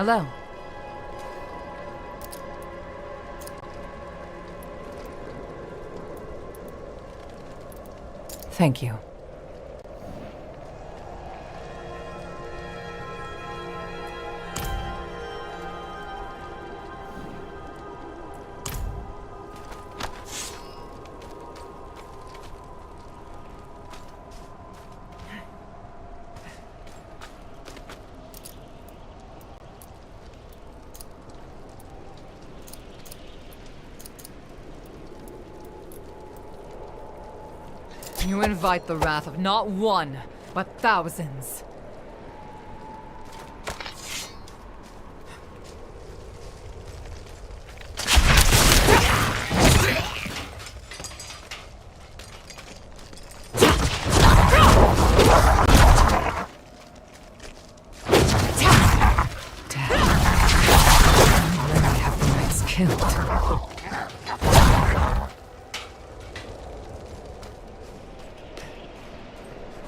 Hello. Thank you. You invite the wrath of not one, but thousands.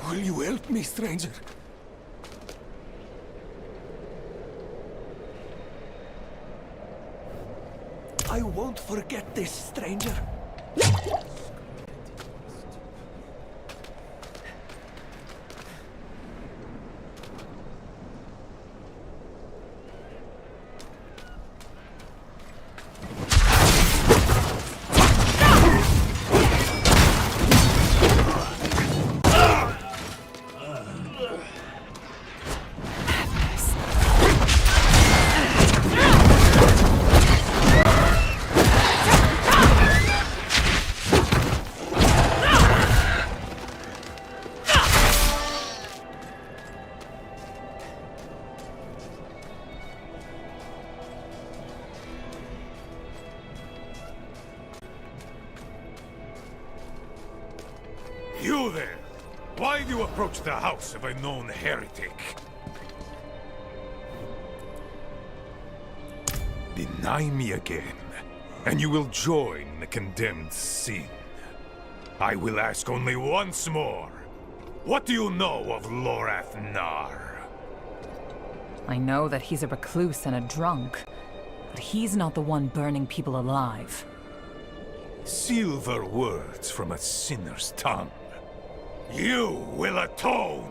Will you help me, stranger? I won't forget this, stranger. You there! Why do you approach the house of a known heretic? Deny me again, and you will join the condemned sin. I will ask only once more. What do you know of Lorath Nar? I know that he's a recluse and a drunk, but he's not the one burning people alive. Silver words from a sinner's tongue. You will atone!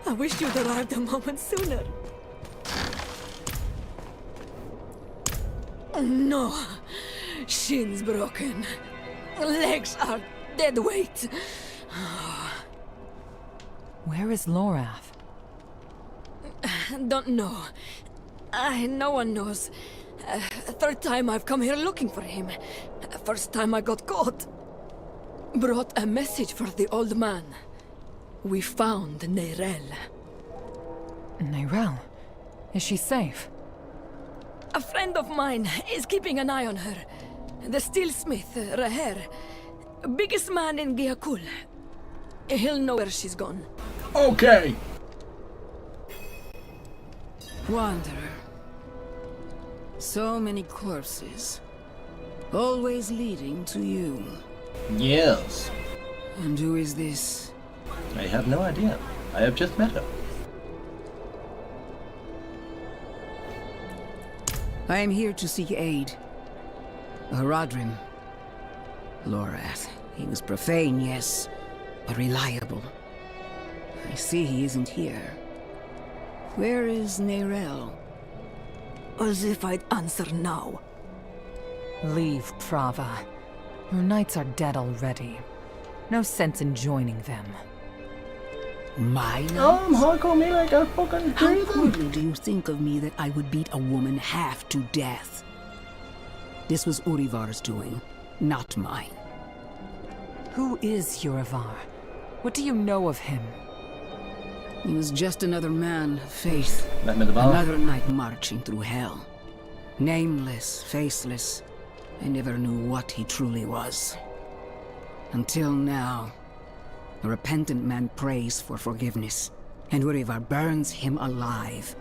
I wish you'd arrived a moment sooner. No. Shins broken. Legs are dead weight. Where is Lorath? Don't know. No one knows. Third time I've come here looking for him. First time I got caught. Brought a message for the old man. We found Neyrelle. Neyrelle? Is she safe? A friend of mine is keeping an eye on her. The steelsmith, Raher. Biggest man in Giakul. He'll know where she's gone. Okay. Wanderer. So many corpses. Always leading to you. Yes. And who is this? I have no idea. I have just met her. I am here to seek aid. Haradrim. Lorath. He was profane, yes, but reliable. I see he isn't here. Where is Nerel? As if I'd answer now. Leave, Prava. Your knights are dead already. No sense in joining them. My hardcore melee, go fucking How do them. crudely do you think of me that I would beat a woman half to death? This was Urivar's doing, not mine. Who is Urivar? What do you know of him? He was just another man of faith. Let me in the bar. Another knight marching through hell. Nameless, faceless. I never knew what he truly was. Until now. A repentant man prays for forgiveness, and Urivar burns him alive.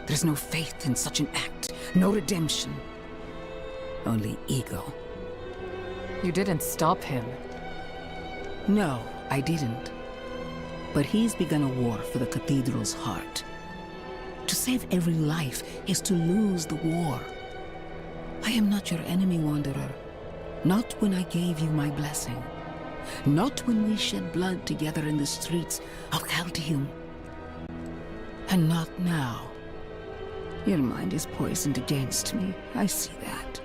There's no faith in such an act, no redemption. Only ego. You didn't stop him. No, I didn't. But he's begun a war for the cathedral's heart. To save every life is to lose the war. I am not your enemy, Wanderer. Not when I gave you my blessing. Not when we shed blood together in the streets of Caldeum. And not now. Your mind is poisoned against me. I see that.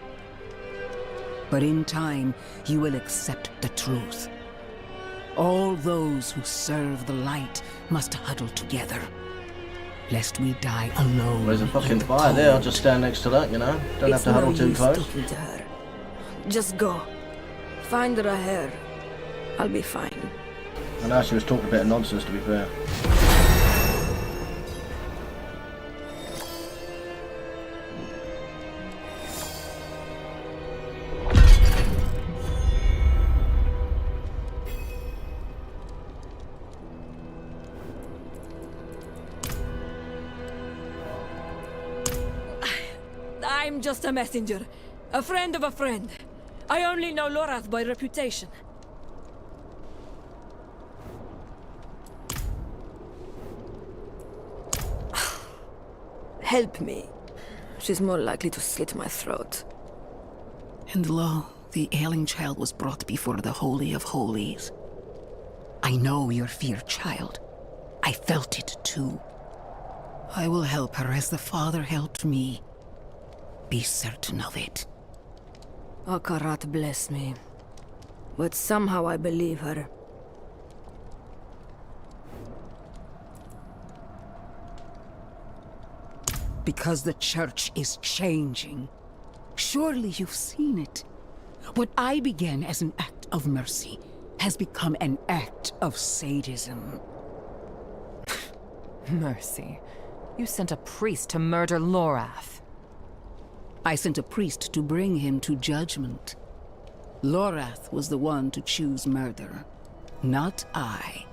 But in time, you will accept the truth. All those who serve the light must huddle together, lest we die alone. There's a fucking in the fire there, I'll cold. just stand next to that, you know? Don't have It's to no huddle too use close. talking to her. Just go. Find her a hair. I'll be fine. I know she was talking a bit of nonsense, to be fair. I'm just a messenger. A friend of a friend. I only know Lorath by reputation. Help me. She's more likely to slit my throat. And lo, the ailing child was brought before the Holy of Holies. I know your fear, child. I felt it too. I will help her as the Father helped me. Be certain of it. Akarat bless me. But somehow I believe her. Because the church is changing. Surely you've seen it. What I began as an act of mercy has become an act of sadism. Mercy. You sent a priest to murder Lorath. I sent a priest to bring him to judgment. Lorath was the one to choose murder, not I.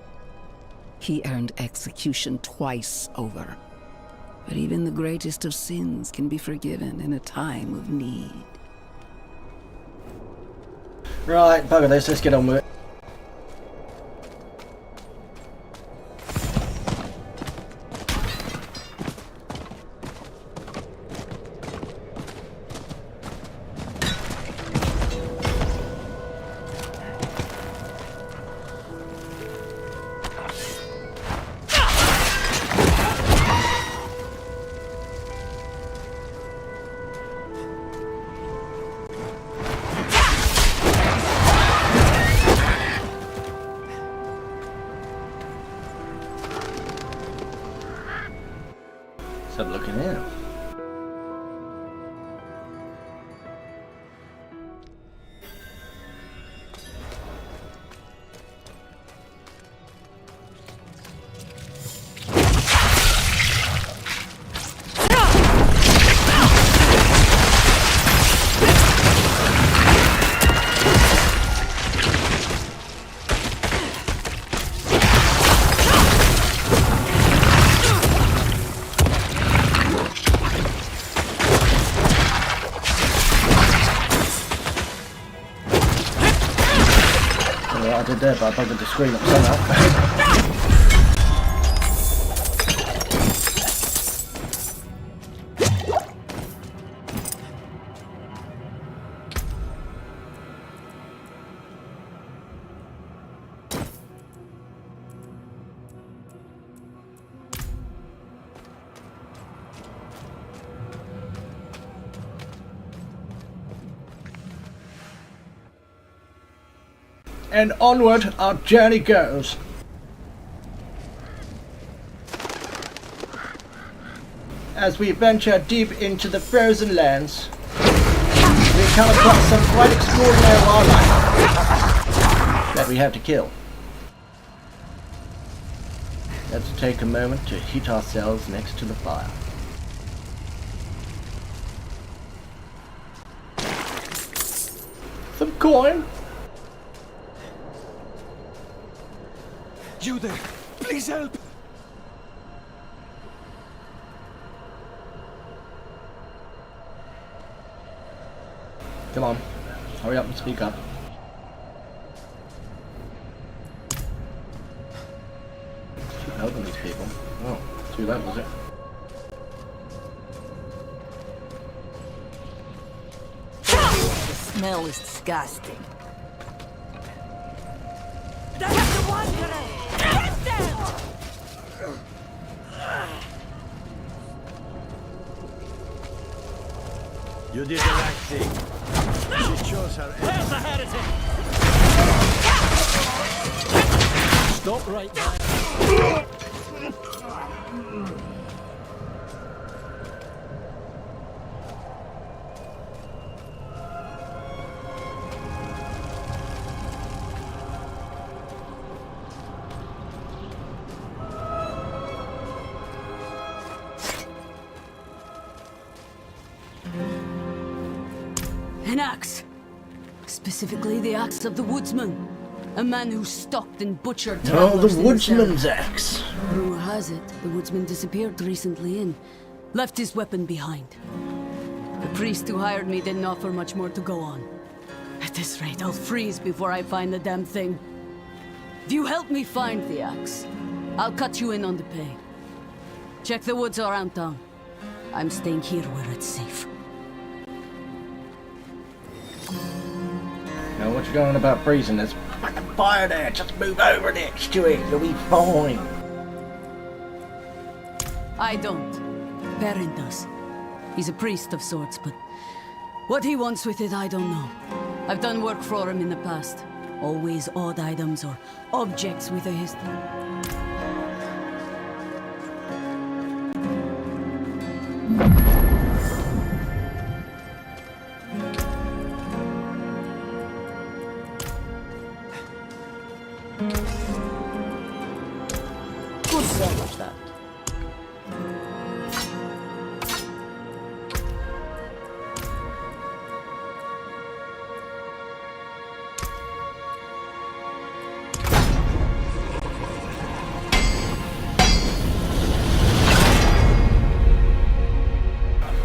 He earned execution twice over. But even the greatest of sins can be forgiven in a time of need. Right, bugger this, let's get on with it. Let's have a look in here. I did there, but I buggered the screen up somehow. And onward our journey goes. As we venture deep into the frozen lands, we come across some quite extraordinary wildlife that we have to kill. Let's take a moment to heat ourselves next to the fire. Some coin? You there, please help! Come on, hurry up and speak up. Keep helping these people. Oh, too late, was it? The smell is disgusting. That's the one grenade! Get them! You did the right thing. She chose her end. There's a heretic! Stop right there. An axe. Specifically the axe of the woodsman. A man who stalked and butchered Oh, travelers the in woodsman's cellar. axe. Rumor has it, the woodsman disappeared recently and left his weapon behind. The priest who hired me didn't offer much more to go on. At this rate, I'll freeze before I find the damn thing. If you help me find the axe, I'll cut you in on the pay. Check the woods around town. I'm staying here where it's safe. Now, what you going on about freezing? There's fucking fire there. Just move over next to it. You'll be fine. I don't. Perrin does. He's a priest of sorts, but what he wants with it, I don't know. I've done work for him in the past. Always odd items or objects with a history. Good sell of that.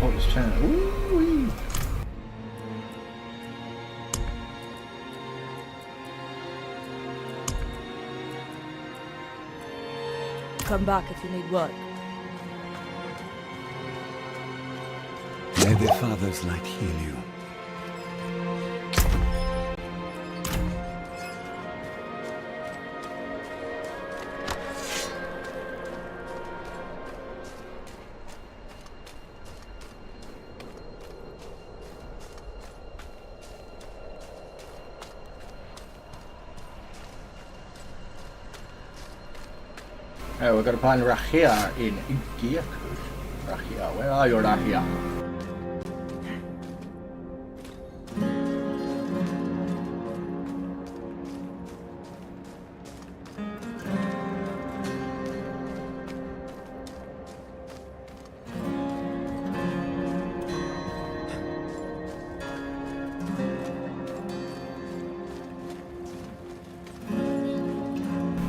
Hold this channel. Ooh-wee. Come back if you need work. May the Father's light heal you. Oh, we're gonna find Rahia in India. Rahia, where are you, Rahia?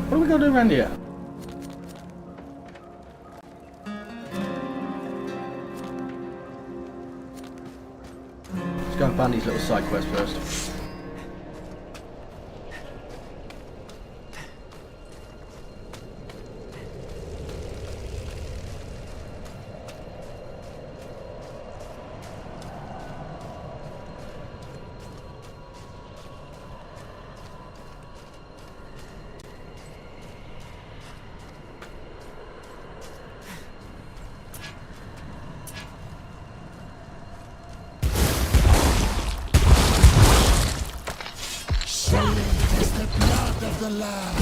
What are we gonna do around here? Let's go and find these little side quests first. the land.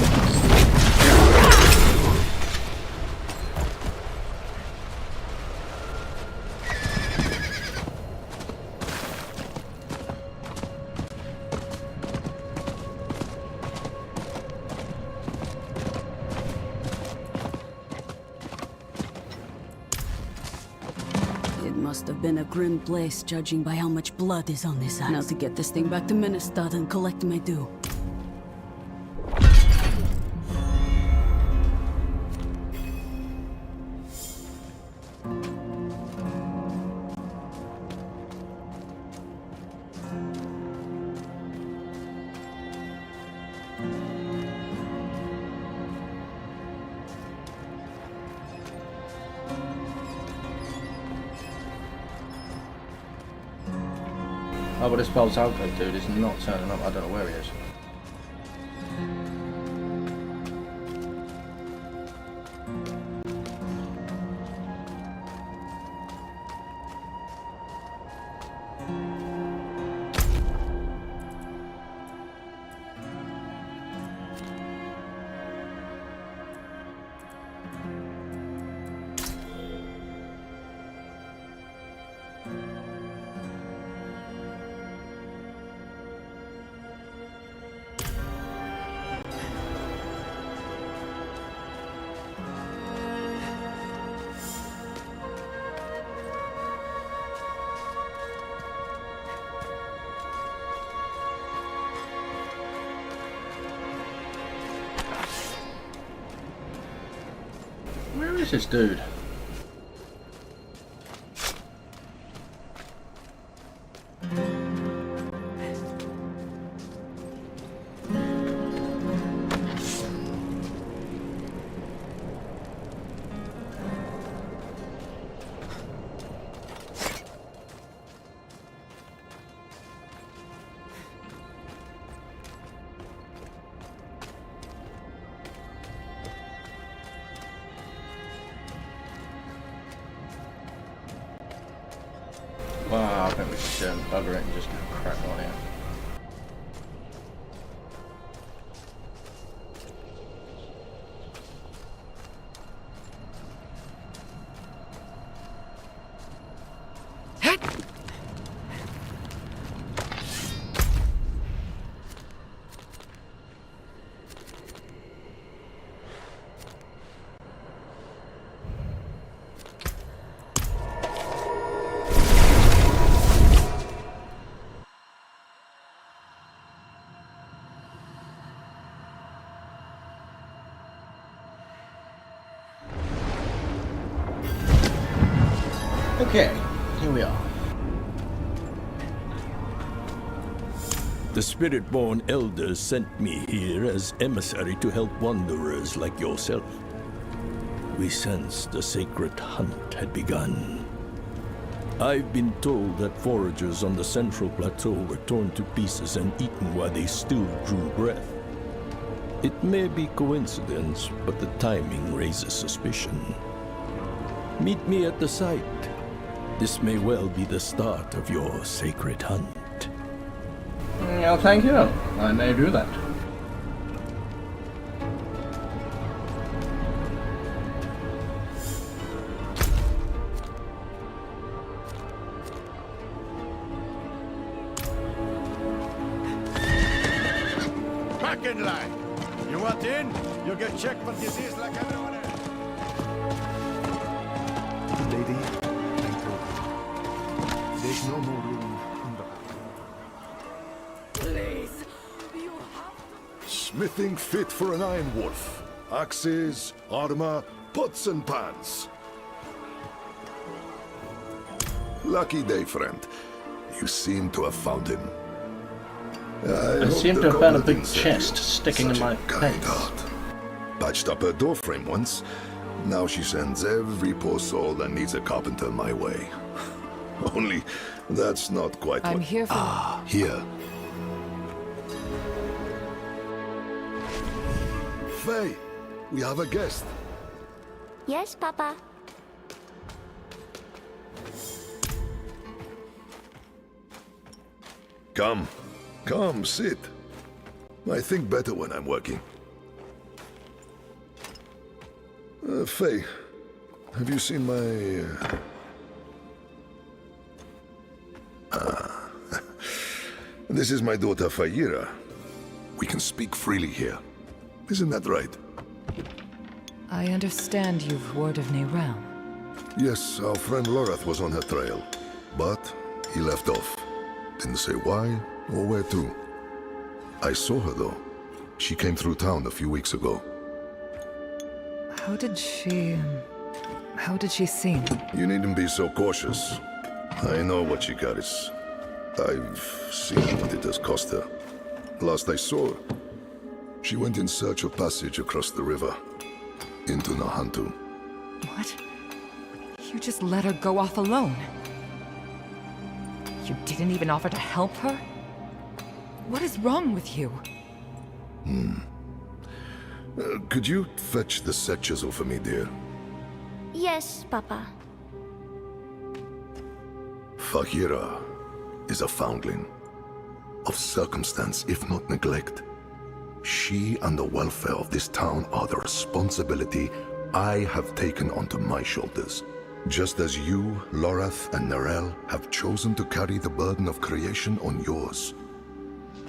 It must have been a grim place, judging by how much blood is on this axe. Now to get this thing back to Ministad and collect my due. Oh, but this Pulse Alpha dude is not turning up. I don't know where he is. Where is this dude? Wow, I think we should bugger it and just crack on here. Okay, here we are. The Spirit-born elders sent me here as emissary to help wanderers like yourself. We sensed the sacred hunt had begun. I've been told that foragers on the central plateau were torn to pieces and eaten while they still drew breath. It may be coincidence, but the timing raises suspicion. Meet me at the site. This may well be the start of your sacred hunt. Yeah, thank you. I may do that. Back in line. You want in? You'll get checked for disease like everyone else. Lady, there's no more room in the... Please, you have Smithing fit for an Iron Wolf. Axes, armor, pots and pans. Lucky day, friend. You seem to have found him. I seem to have found a big chest sticking in my pants. Patched up her doorframe once. Now she sends every poor soul that needs a carpenter my way. Only that's not quite I'm what... here for... Ah, here. Faye, we have a guest. Yes, Papa. Come, sit. I think better when I'm working. Faye, have you seen my... This is my daughter, Fayira. We can speak freely here. Isn't that right? I understand you've word of Neyrelle. Yes, our friend Lorath was on her trail. But he left off. Didn't say why or where to. I saw her, though. She came through town a few weeks ago. How did she seem? You needn't be so cautious. I know what she carries. I've seen what it has cost her. Last I saw her, she went in search of passage across the river, into Nahantu. What? You just let her go off alone? You didn't even offer to help her? What is wrong with you? Could you fetch the set chisel for me, dear? Yes, Papa. Fahira is a foundling. Of circumstance, if not neglect. She and the welfare of this town are the responsibility I have taken onto my shoulders. Just as you, Lorath, and Neyrelle have chosen to carry the burden of creation on yours.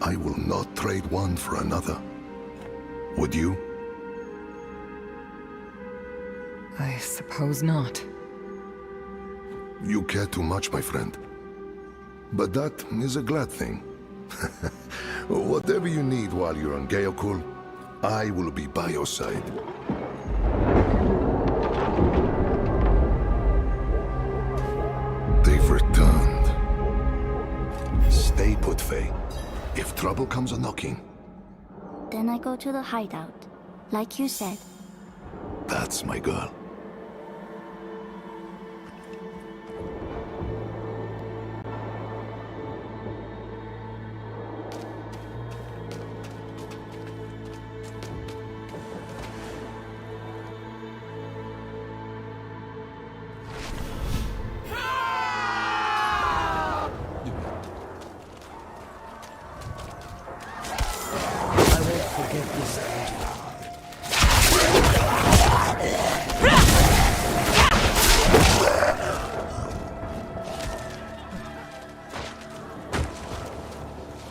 I will not trade one for another. Would you? I suppose not. You care too much, my friend. But that is a glad thing. Whatever you need while you're on Geokul, I will be by your side. They've returned. Stay put, Faye. If trouble comes a-knocking... Then I go to the hideout, like you said. That's my girl.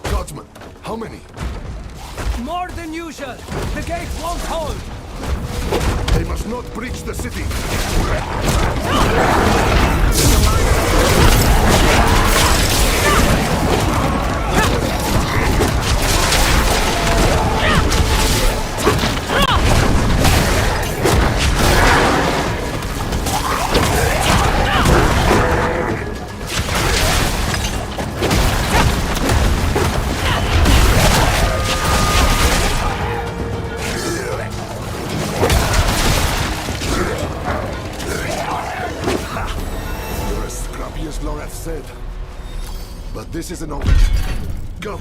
Guardsmen, how many? More than usual. The gate won't hold. They must not breach the city. Said. But this isn't over. Go!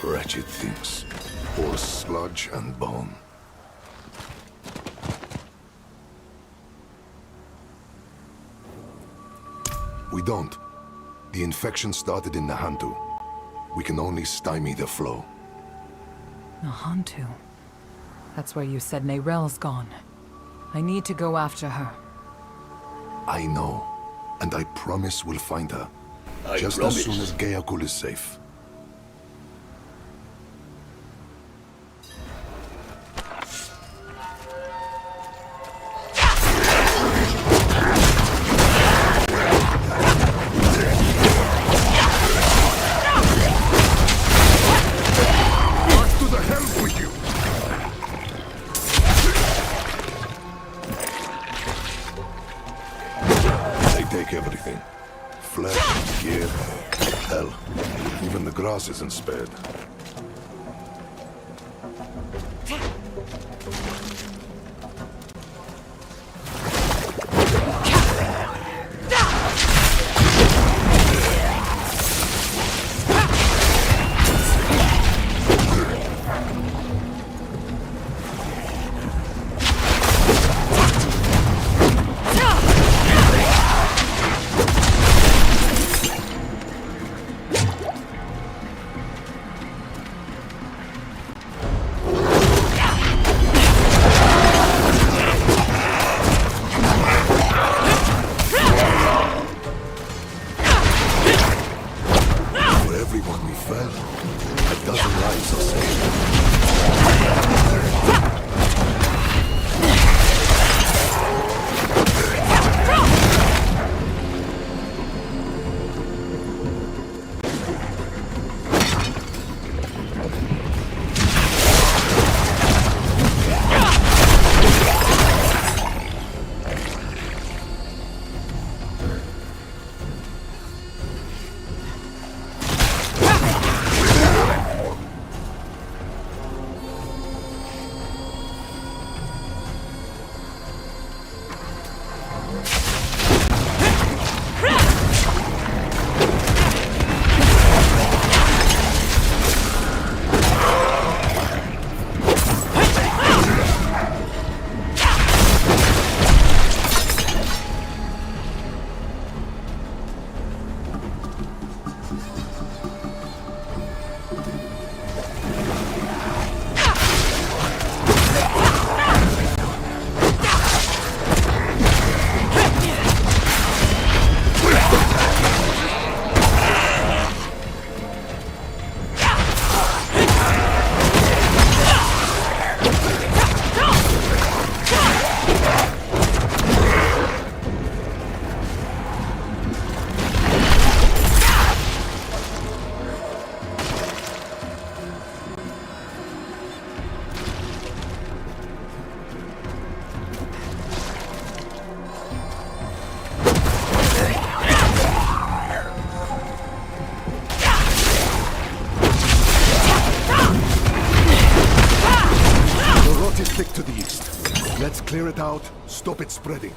Wretched things. All sludge and bone. We don't. The infection started in Nahantu. We can only stymie the flow. Nahantu. That's where you said Neyrelle's gone. I need to go after her. I know. And I promise we'll find her. As soon as Geokul is safe. Everything. Flesh, gear, hell. Even the grass isn't spared. is thick to the east. Let's clear it out, stop it spreading.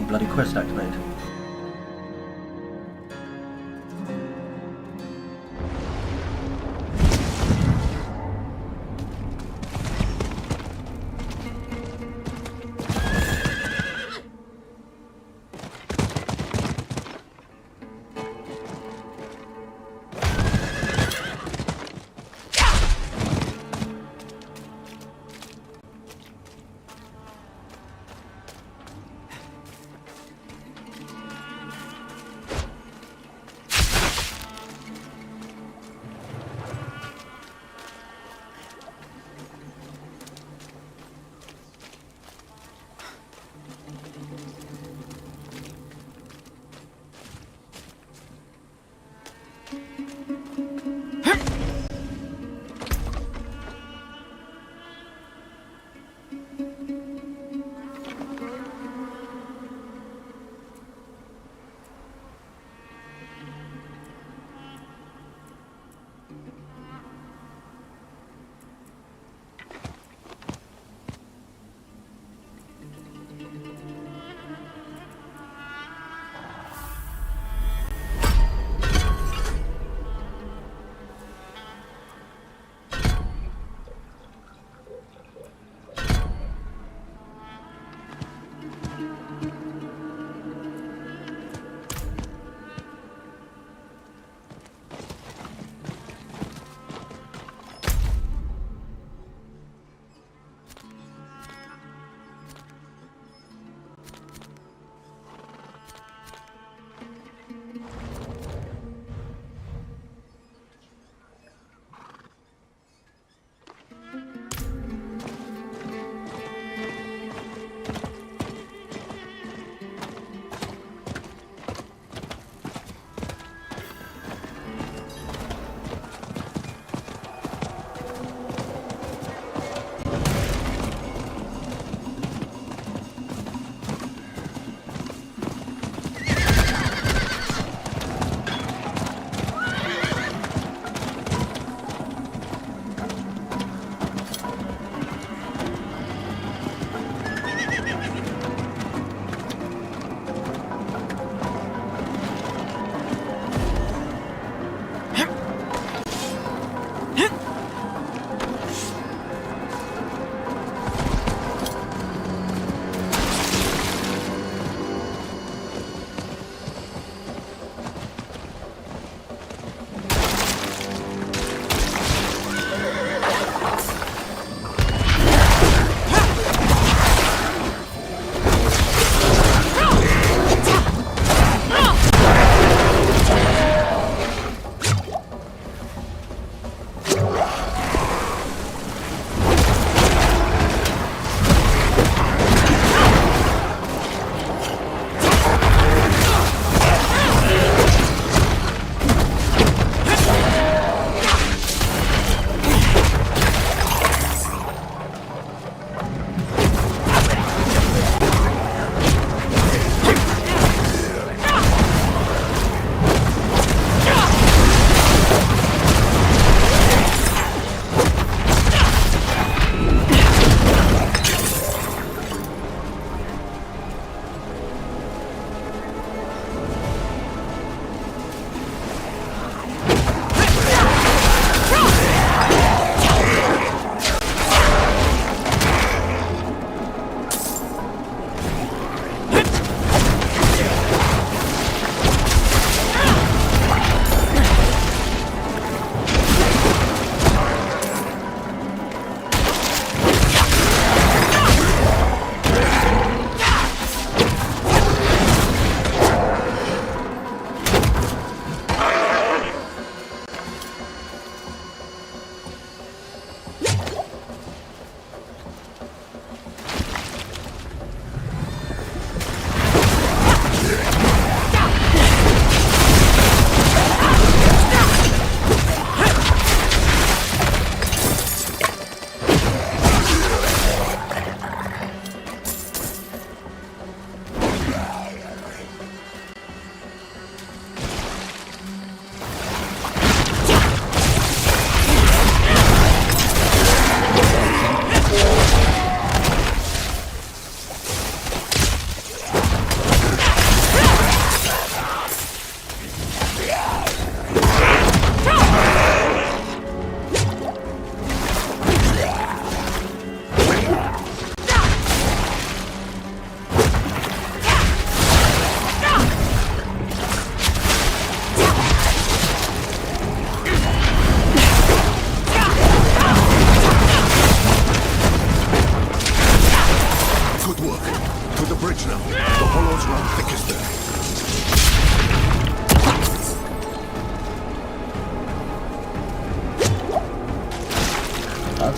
Bloody quest activated.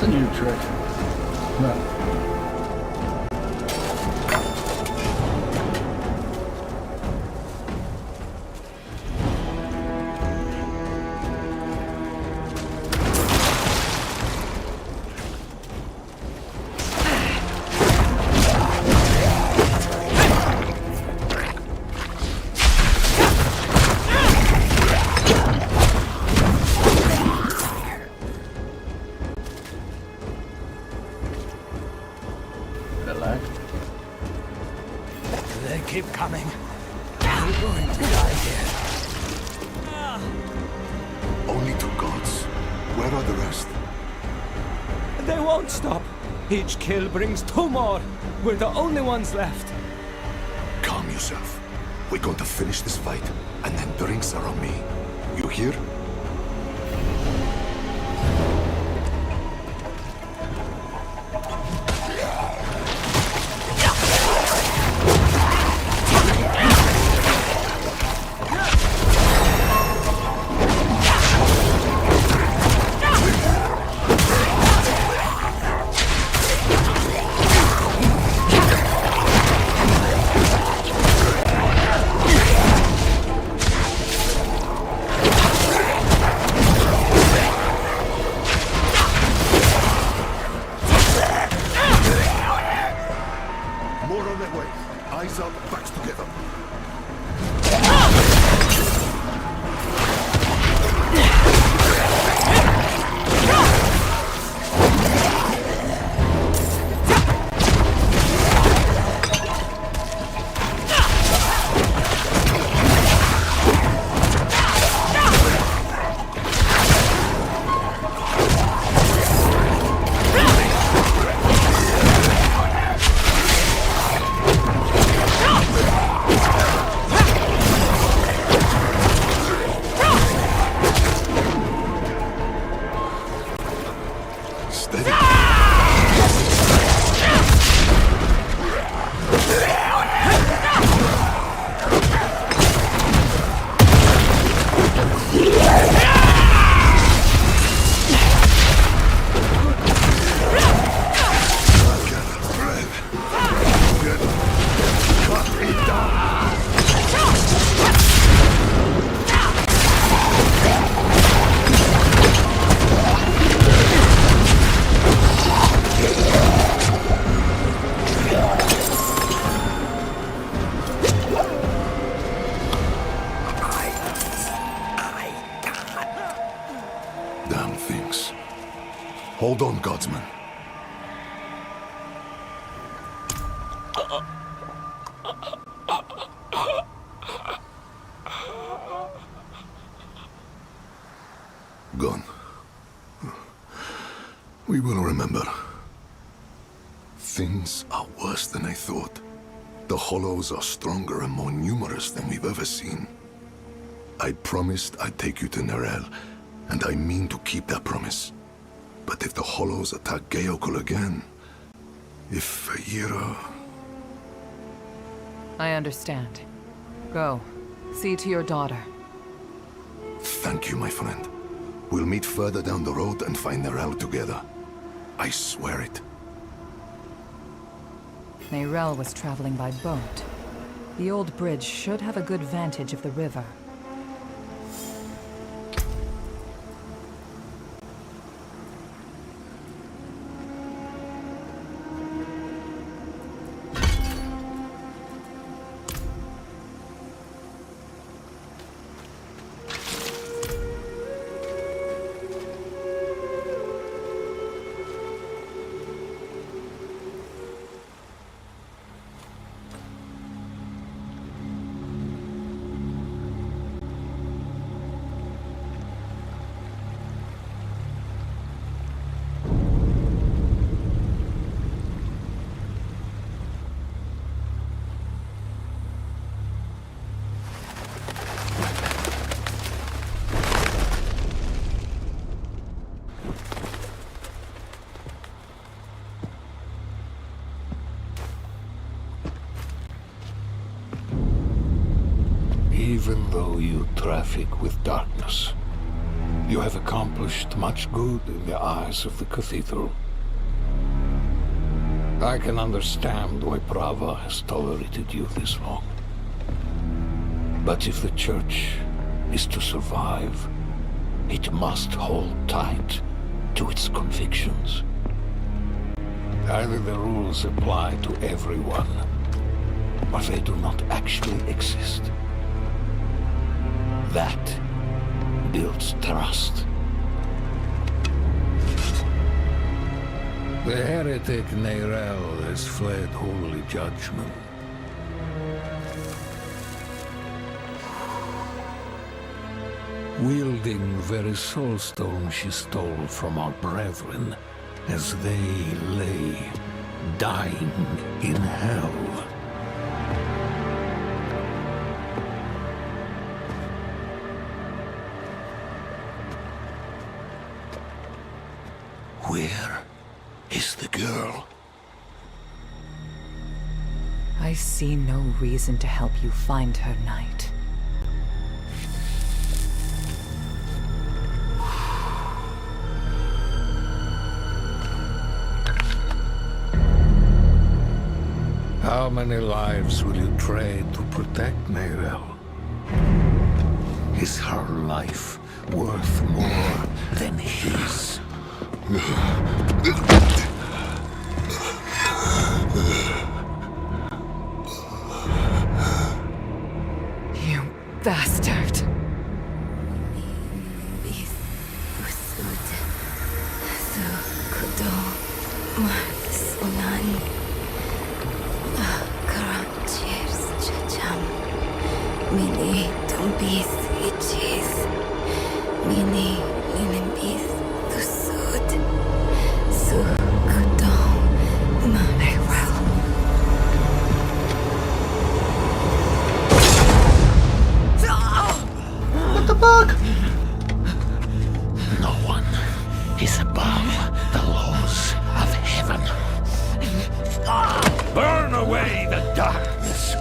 That's a new trick. No. They keep coming. I'm going to die here. Only two gods. Where are the rest? They won't stop. Each kill brings two more. We're the only ones left. Calm yourself. We're going to finish this fight, and then drinks are on me. You hear? Eyes up, backs together. Damn things. Hold on, Godsman. Gone. We will remember. Things are worse than I thought. The Hollows are stronger and more numerous than we've ever seen. I promised I'd take you to Nerel, and I mean to keep that promise. But if the Hollows attack Geokul again, if Ira... I understand. Go. See to your daughter. Thank you, my friend. We'll meet further down the road and find Nerel together. I swear it. Nerel was traveling by boat. The old bridge should have a good vantage of the river. Even though you traffic with darkness, You have accomplished much good in the eyes of the cathedral. I can understand why Prava has tolerated you this long. But if the Church is to survive, it must hold tight to its convictions. Either the rules apply to everyone, or they do not actually exist. That builds trust. The heretic Neyrelle has fled holy judgment. Wielding the very soulstone she stole from our brethren as they lay dying in hell. Where is the girl? I see no reason to help you find her, Knight. How many lives will you trade to protect Neyrelle? Is her life worth more than his? You bastard! What the fuck? No one is above the laws of heaven. Burn away the darkness!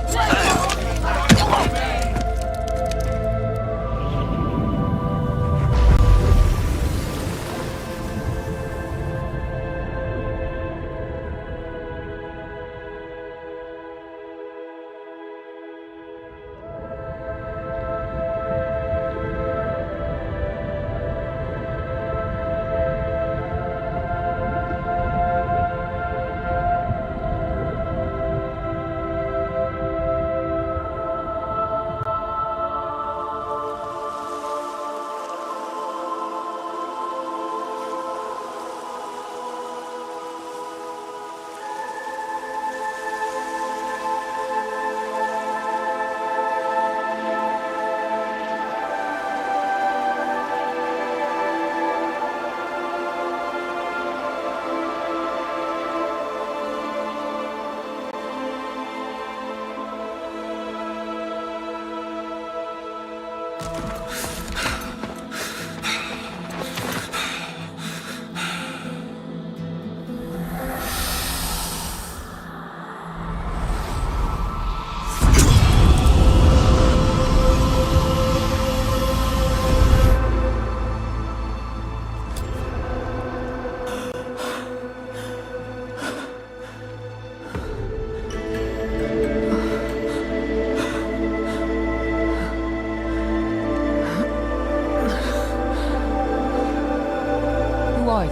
Who are you?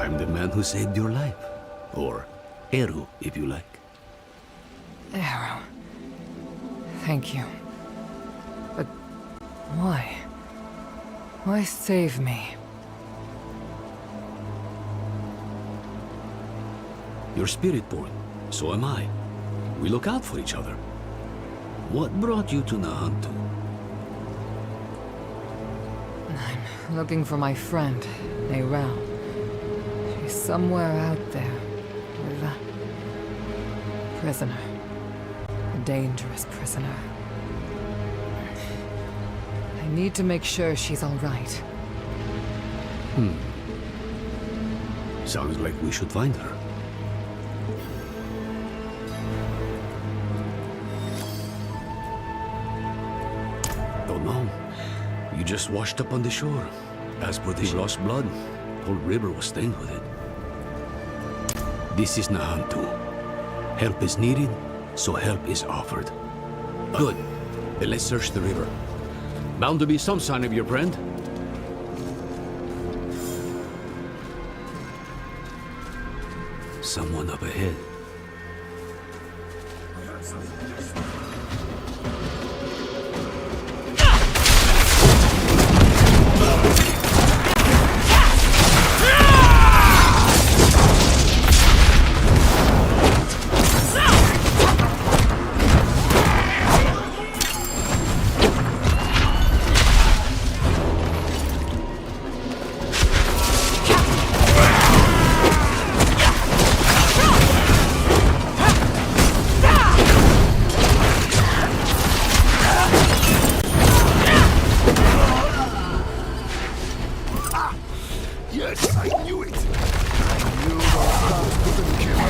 I'm the man who saved your life. Or Eru, if you like. Arrow. Thank you. But why? Why save me? You're Spiritborn. So am I. We look out for each other. What brought you to Nahantu? I'm looking for my friend, Neyrelle. She's somewhere out there with a prisoner. A dangerous prisoner. I need to make sure she's all right. Sounds like we should find her. Don't know. You just washed up on the shore. As per the lost blood, whole river was stained with it. This is Nahantu. Help is needed, so help is offered. Good. Then let's search the river. Bound to be some sign of your friend. Someone up ahead. Yes, I knew it! I knew those guns couldn't kill me.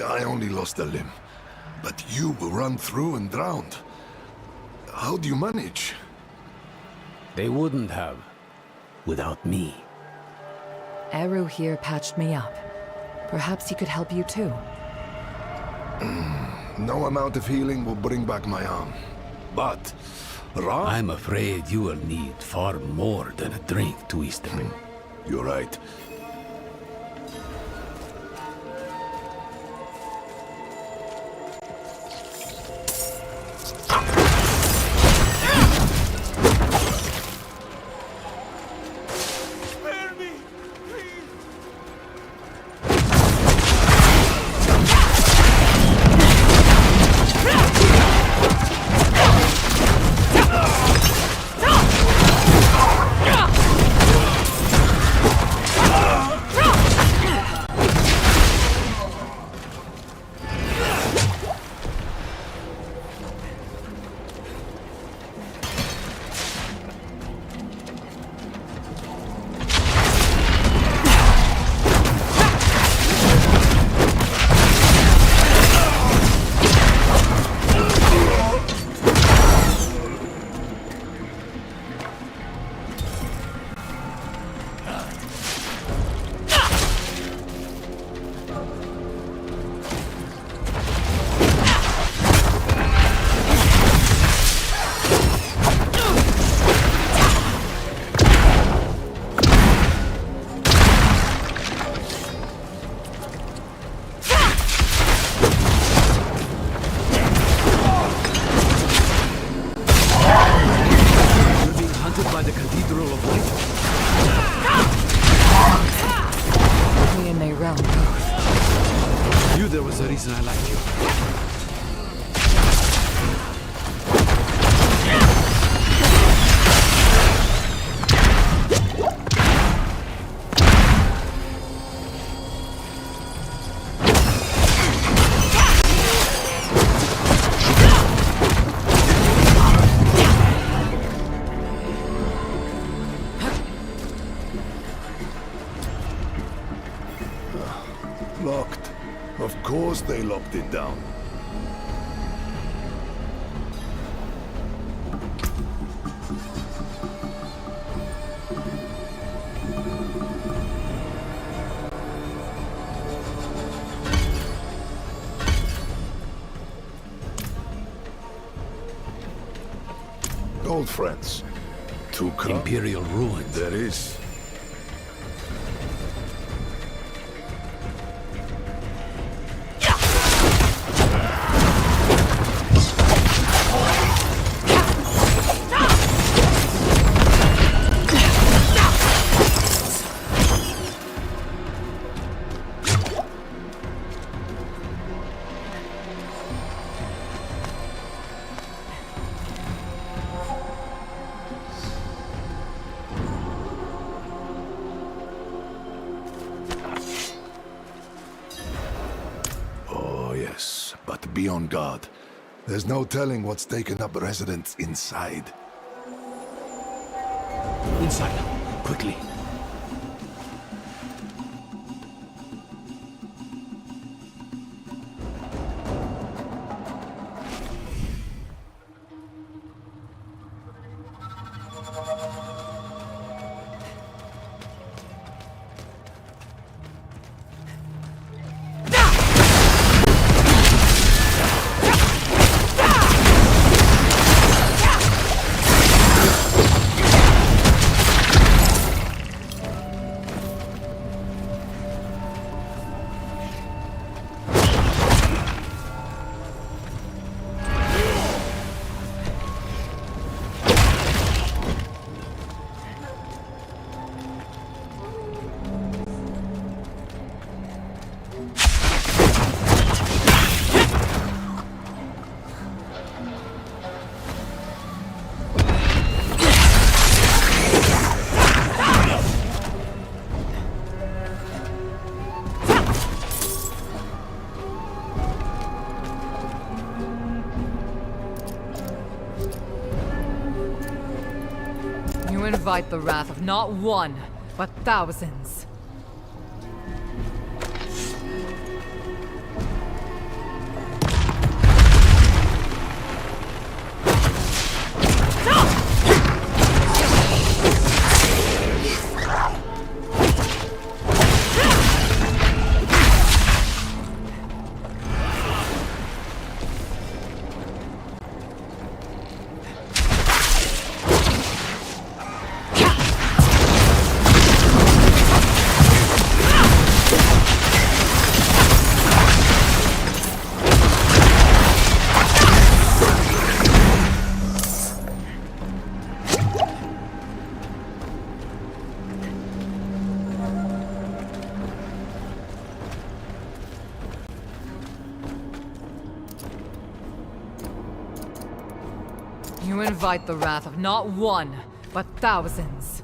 I only lost a limb, but you were run through and drowned. How do you manage? They wouldn't have, without me. Eru here patched me up. Perhaps he could help you too. No amount of healing will bring back my arm. But, I'm afraid you will need far more than a drink to ease the pain. You're right. By the Cathedral of Light? Me and Mayrel both. Knew there was a reason I liked you. Locked. Of course they locked it down. Old friends. Tuka. Imperial ruins. There is. Yes, but be on guard. There's no telling what's taken up residence inside. Inside, quickly. You invite the wrath of not one, but thousands. You invite the wrath of not one, but thousands.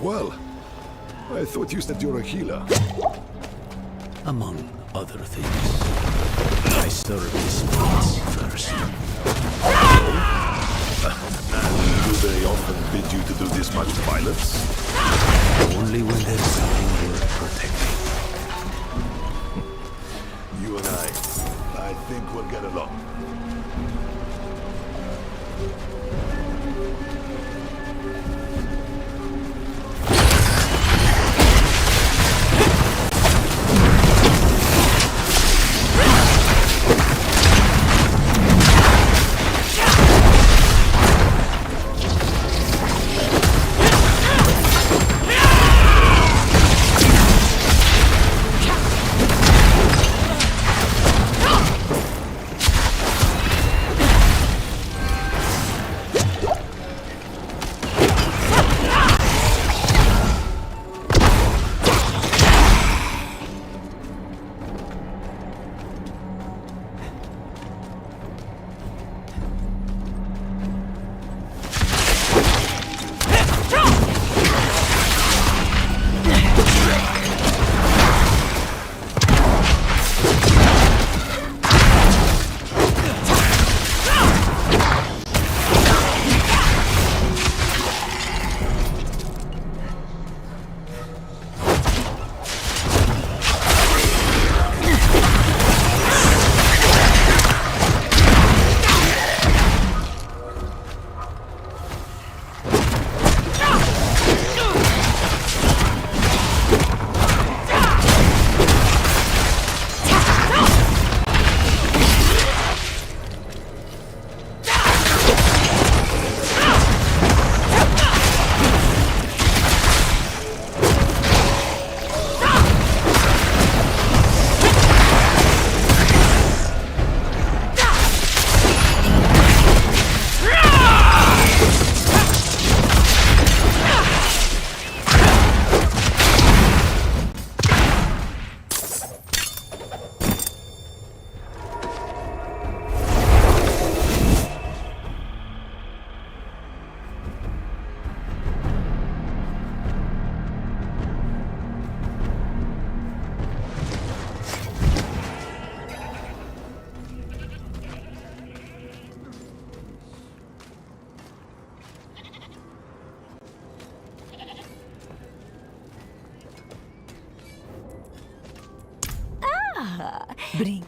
Well, I thought you said you're a healer. Among other things. I serve these spirits first. Do they often bid you to do this much violence? Only when there's something worth protecting. You and I think we'll get along. Bring.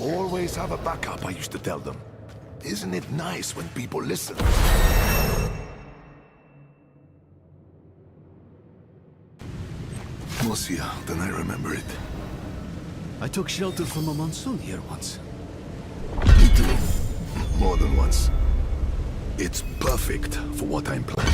Always have a backup, I used to tell them. Isn't it nice when people listen? Mosia, then I remember it. I took shelter from a monsoon here once. Me too. More than once. It's perfect for what I'm planning.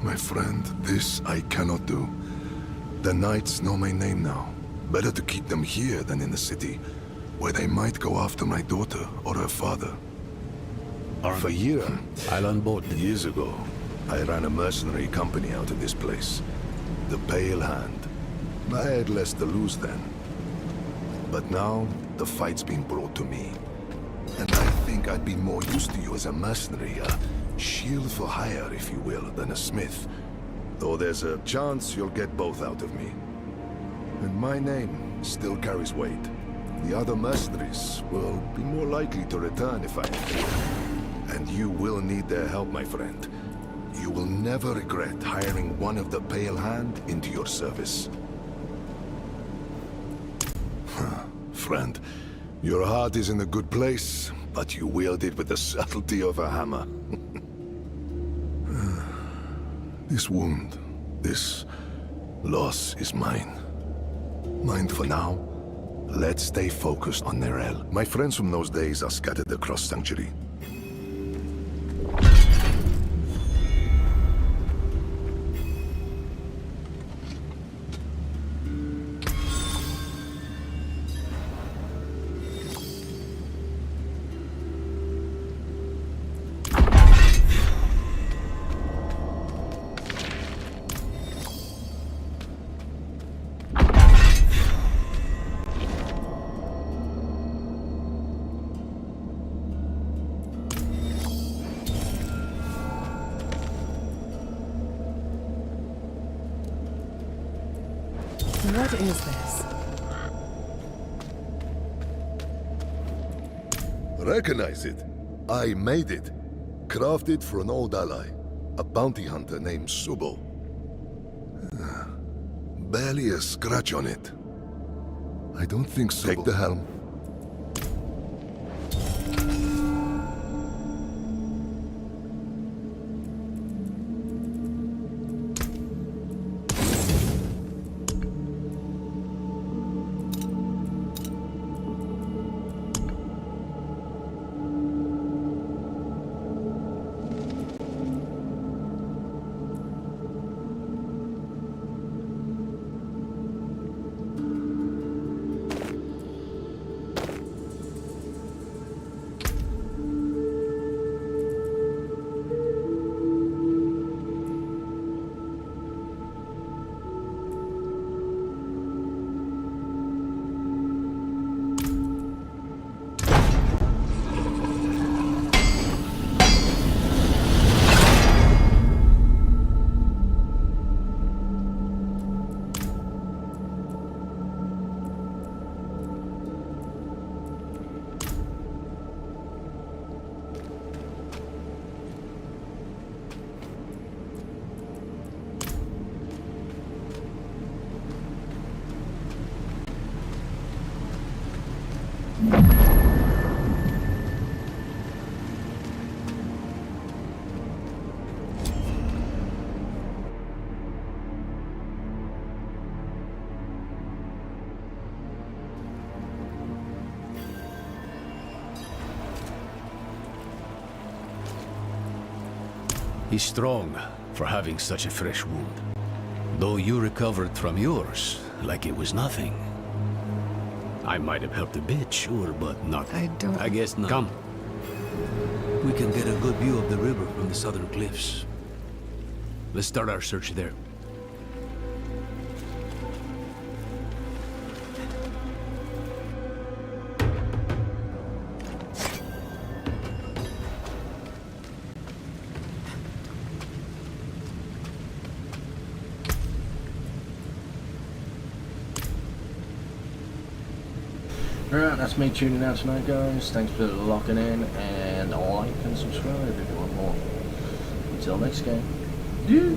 My friend, this I cannot do. The knights know my name now. Better to keep them here than in the city, where they might go after my daughter or her father. For years, I'll unboard them. Years ago, I ran a mercenary company out of this place. The Pale Hand. I had less to lose then. But now, the fight's been brought to me. And I think I'd be more used to you as a mercenary, a shield for hire, if you will, than a smith. Though there's a chance you'll get both out of me. And my name still carries weight. The other mercenaries will be more likely to return if I am. And you will need their help, my friend. You will never regret hiring one of the Pale Hand into your service. friend. Your heart is in a good place, but you wield it with the subtlety of a hammer. This wound, this loss is mine. Mine for now. Let's stay focused on Nerel. My friends from those days are scattered across Sanctuary. What is this? Recognize it. I made it. Crafted for an old ally. A bounty hunter named Subo. Barely a scratch on it. I don't think so. Take the helm. He's strong for having such a fresh wound. Though you recovered from yours like it was nothing. I might have helped a bit, sure, but not... I guess not. Come. We can get a good view of the river from the southern cliffs. Let's start our search there. Alright, that's me tuning out tonight, guys. Thanks for locking in, and like and subscribe if you want more. Until next game. Yeah.